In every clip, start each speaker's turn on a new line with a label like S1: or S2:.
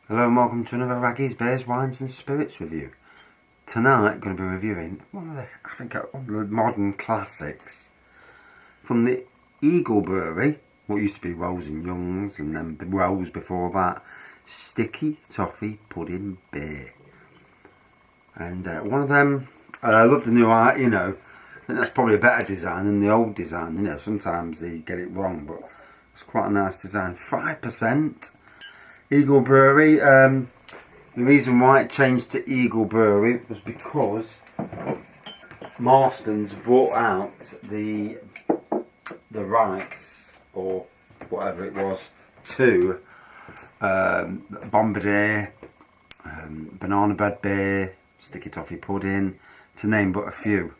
S1: Hello and welcome to another Raggies, Beers, Wines and Spirits review. Tonight, going to be reviewing one of the modern classics from the Eagle Brewery, what used to be Wells and Youngs, and then Wells before that, Sticky Toffee Pudding Beer. And one of them, I love the new art, I think that's probably a better design than the old design, sometimes they get it wrong, but it's quite a nice design. 5%. Eagle Brewery. The reason why it changed to Eagle Brewery was because Marston's brought out the rights, or whatever it was, to Bombardier, Banana Bread Beer, Sticky Toffee Pudding, to name but a few.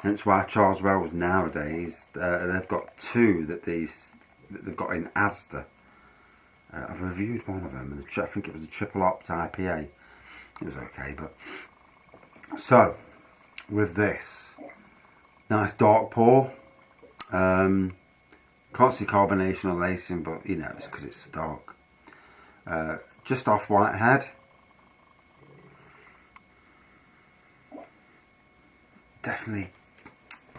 S1: That's why Charles Wells nowadays, they've got two that they've got in Asda. I've reviewed one of them, and I think it was the Triple Opt IPA. It was okay, but so with this nice dark pour. Can't see carbonation or lacing, but it's because it's dark. Just off Whitehead. Definitely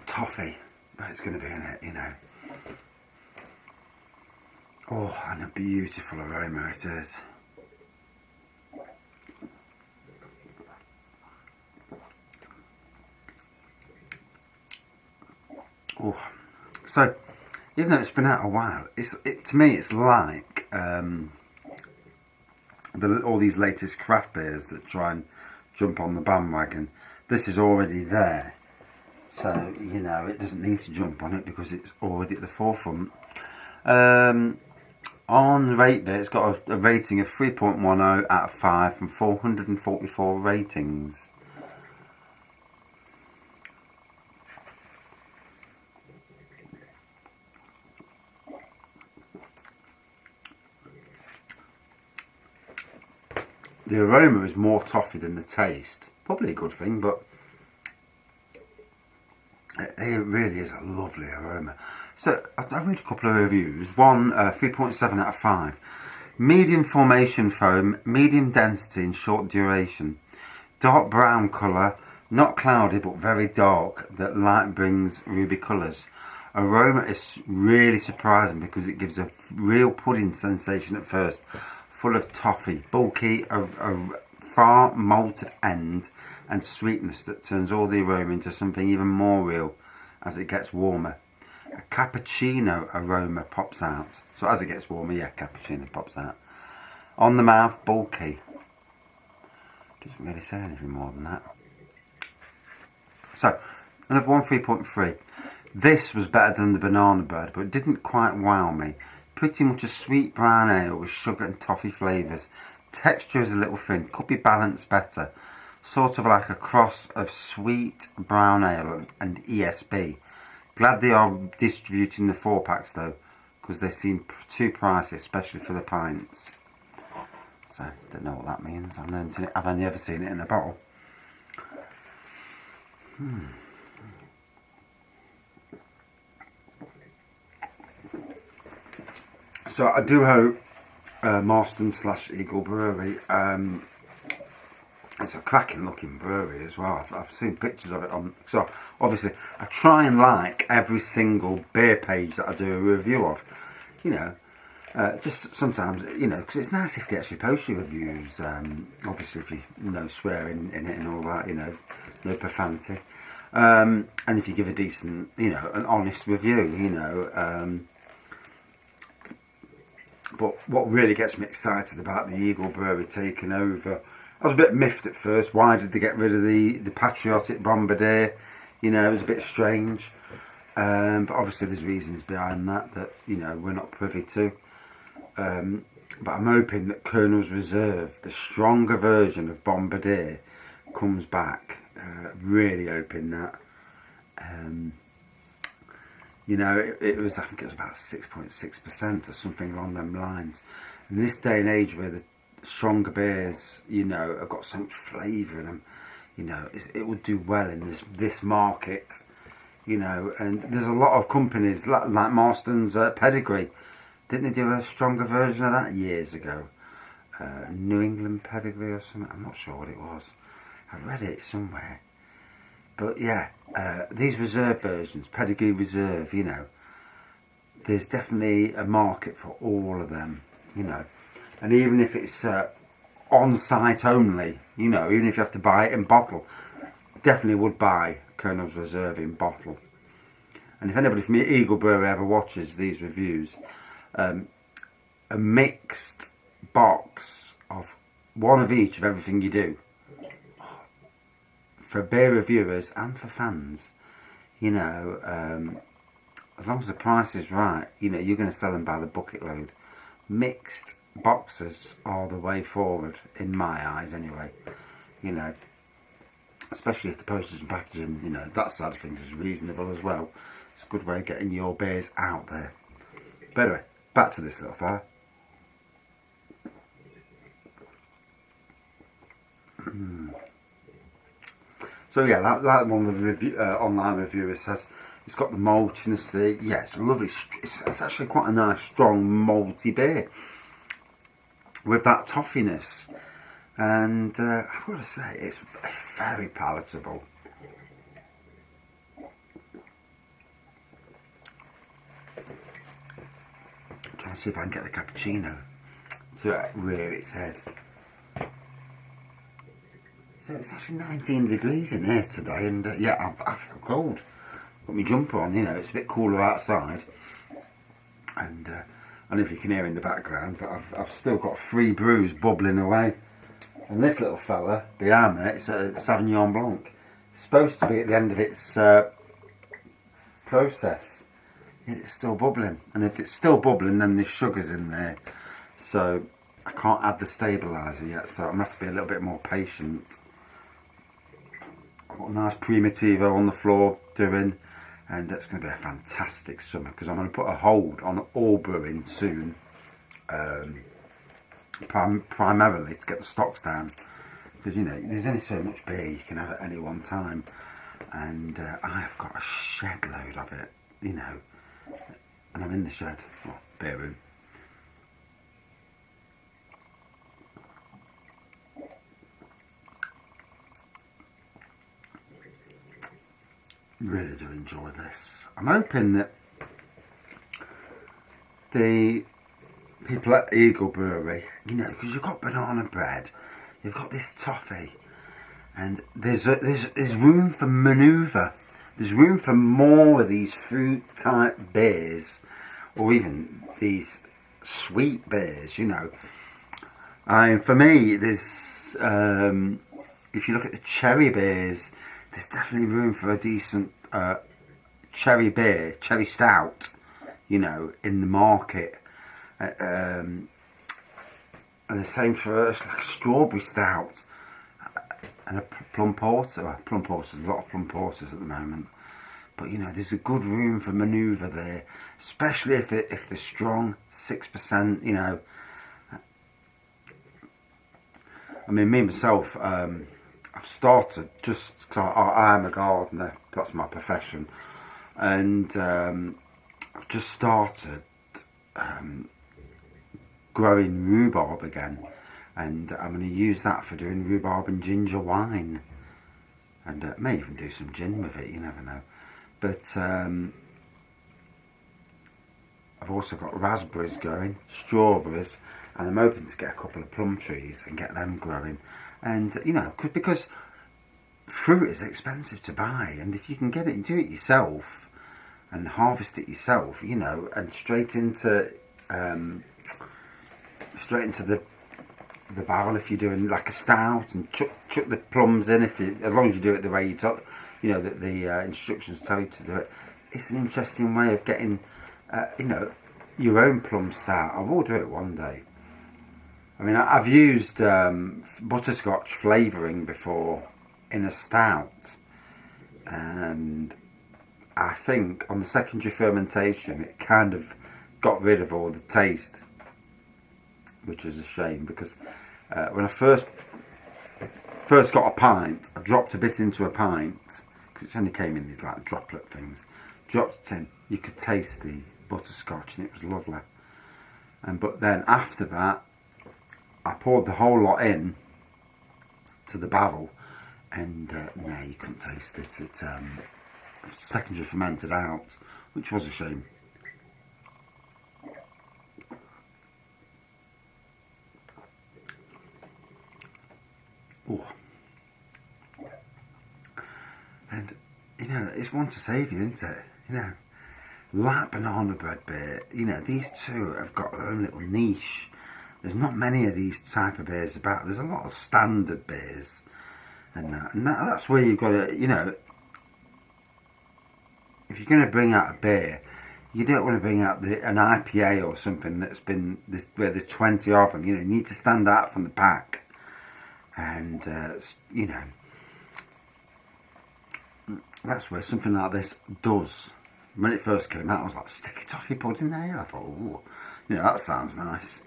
S1: toffee, but it's going to be in it, Oh, and a beautiful aroma it is. Oh, so even though it's been out a while, to me it's like all these latest craft beers that try and jump on the bandwagon. This is already there. So, it doesn't need to jump on it because it's already at the forefront. On RateBeer, it's got a rating of 3.10 out of 5 from 444 ratings. The aroma is more toffee than the taste. Probably a good thing, but it really is a lovely aroma. So I read a couple of reviews. One, 3.7 out of 5. Medium formation foam, medium density and short duration. Dark brown colour, not cloudy but very dark, that light brings ruby colours. Aroma is really surprising because it gives a real pudding sensation at first. Full of toffee, bulky, a far malted end and sweetness that turns all the aroma into something even more real as it gets warmer. A cappuccino aroma pops out. So as it gets warmer, cappuccino pops out. On the mouth, bulky. Doesn't really say anything more than that. So, another one, 3.3. This was better than the banana bread, but it didn't quite wow me. Pretty much a sweet brown ale with sugar and toffee flavours. Texture is a little thin, could be balanced better. Sort of like a cross of sweet brown ale and ESB. Glad they are distributing the 4-packs though, because they seem too pricey, especially for the pints. So, don't know what that means. I've only ever seen it in a bottle. So I do hope Marston / Eagle Brewery, it's a cracking looking brewery as well. I've seen pictures of it on. So obviously I try and like every single beer page that I do a review of. Just sometimes, because it's nice if they actually post your reviews. Obviously if you swearing in it and all that, no profanity. And if you give a decent, an honest review, But what really gets me excited about the Eagle Brewery taking over, I was a bit miffed at first. Why did they get rid of the patriotic Bombardier? It was a bit strange. But obviously there's reasons behind that we're not privy to. But I'm hoping that Colonel's Reserve, the stronger version of Bombardier, comes back. Really hoping that. It was, I think it was about 6.6% or something along them lines. In this day and age where the stronger beers, have got so much flavour in them, it would do well in this market, and there's a lot of companies like Marston's Pedigree, Didn't they do a stronger version of that years ago? New England pedigree or something? I'm not sure what it was. I've read it somewhere. But yeah, these reserve versions, pedigree reserve, you know, there's definitely a market for all of them, you know. And even if it's on site only, you know, even if you have to buy it in bottle, definitely would buy Colonel's Reserve in bottle. And if anybody from Eagle Brewery ever watches these reviews, a mixed box of one of each of everything you do, for beer reviewers and for fans, you know, as long as the price is right, you know, you're going to sell them by the bucket load. Mixed boxes are the way forward, in my eyes anyway, you know, especially if the postage and packaging, you know, that side of things is reasonable as well. It's a good way of getting your beers out there. But anyway, back to this little fella. So yeah, like one of the online reviewers says, it's got the maltiness. Yeah, it's a lovely. It's actually quite a nice, strong, malty beer with that toffiness, and I've got to say, it's very palatable. I'm trying to see if I can get the cappuccino to rear its head. So it's actually 19 degrees in here today, and yeah, I feel cold. Got my jumper on, you know, it's a bit cooler outside, and I don't know if you can hear in the background, but I've still got 3 brews bubbling away. And this little fella behind me, it's a Sauvignon Blanc. It's supposed to be at the end of its process. It's still bubbling, and if it's still bubbling, then there's sugars in there. So I can't add the stabiliser yet, so I'm going to have to be a little bit more patient. I've got a nice Primitivo on the floor doing, and it's going to be a fantastic summer because I'm going to put a hold on all brewing soon, primarily to get the stocks down, because you know there's only so much beer you can have at any one time, and I've got a shed load of it, you know, and I'm in the shed, well, beer room. Really do enjoy this. I'm hoping that the people at Eagle Brewery, you know, because you've got banana bread, you've got this toffee, and there's room for manoeuvre. There's room for more of these fruit type beers, or even these sweet beers, you know. And for me, there's if you look at the cherry beers, there's definitely room for a decent cherry beer, cherry stout, you know, in the market. And the same for us, like a strawberry stout and a plum porter. Well, plum porters, there's a lot of plum porters at the moment. But you know, there's a good room for manoeuvre there, especially if they're strong, 6%. You know, I mean, me myself, I've started just because I am a gardener. That's my profession, and I've just started growing rhubarb again, and I'm going to use that for doing rhubarb and ginger wine, and may even do some gin with it. You never know. But I've also got raspberries growing, strawberries, and I'm hoping to get a couple of plum trees and get them growing. And you know, because fruit is expensive to buy, and if you can get it, do it yourself and harvest it yourself, you know, and straight into the barrel if you're doing like a stout, and chuck the plums in, as long as you do it the way you talk, you know, that the instructions tell you to do it. It's an interesting way of getting you know, your own plum stout. I will do it one day. I mean, I've used butterscotch flavouring before in a stout, and I think on the secondary fermentation it kind of got rid of all the taste, which was a shame, because when I first got a pint, I dropped a bit into a pint, because it only came in these like droplet things, dropped it in, you could taste the butterscotch and it was lovely. But then after that, I poured the whole lot in to the barrel, and no, you couldn't taste it. It secondary fermented out, which was a shame. Ooh. And you know, it's one to save you, isn't it? You know, like banana bread beer, you know, these two have got their own little niche. There's not many of these type of beers about. There's a lot of standard beers, and that's where you've got to, you know, if you're going to bring out a beer, you don't want to bring out an IPA or something that's been where there's 20 of them. You know, you need to stand out from the pack, and you know, that's where something like this does. When it first came out, I was like, sticky toffee pudding there. I thought, oh, you know, that sounds nice.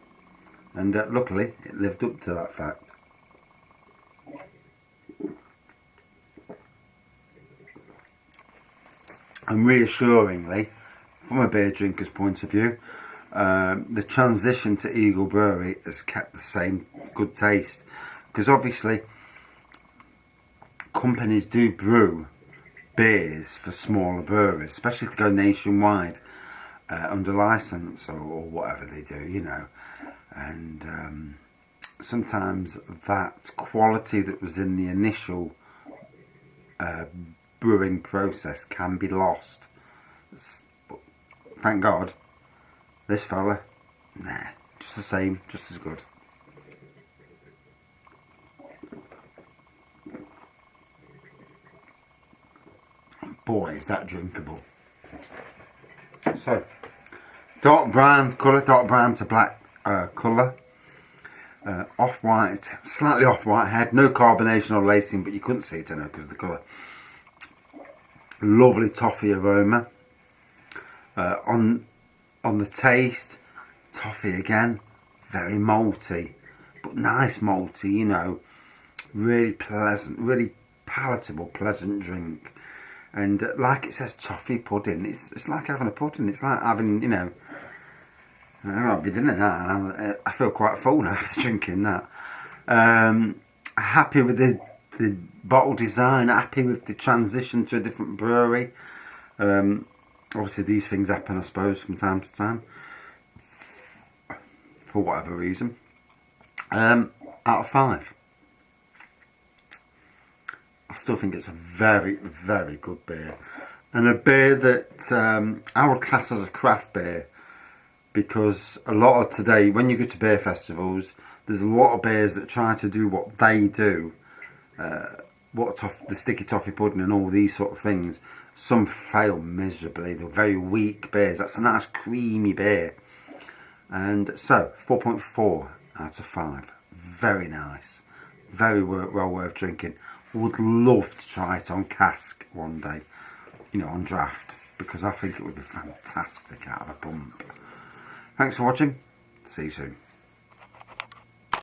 S1: And luckily, it lived up to that fact. And reassuringly, from a beer drinker's point of view, the transition to Eagle Brewery has kept the same good taste. Because obviously, companies do brew beers for smaller breweries, especially to go nationwide under license or whatever they do, you know. And sometimes that quality that was in the initial brewing process can be lost. But thank God, this fella, nah, just the same, just as good. Boy, is that drinkable. So, dark brown colour, dark brown to black colour. Off-white, slightly off-white head, no carbonation or lacing, but you couldn't see it, I know, because of the colour. Lovely toffee aroma. On the taste, toffee again, very malty, but nice malty, you know, really pleasant, really palatable, pleasant drink. And like it says, toffee pudding, it's like having a pudding, it's like having, you know, I don't know, I'll be doing that, and I feel quite full now after drinking that. Happy with the bottle design, happy with the transition to a different brewery. Obviously these things happen, I suppose, from time to time, for whatever reason. Out of 5. I still think it's a very, very good beer. And a beer that I would class as a craft beer. Because a lot of today, when you go to beer festivals, there's a lot of beers that try to do what they do. The sticky toffee pudding and all these sort of things. Some fail miserably. They're very weak beers. That's a nice creamy beer. And so, 4.4 out of 5. Very nice. Very well worth drinking. Would love to try it on cask one day. You know, on draft. Because I think it would be fantastic out of a pump. Thanks for watching. See you soon.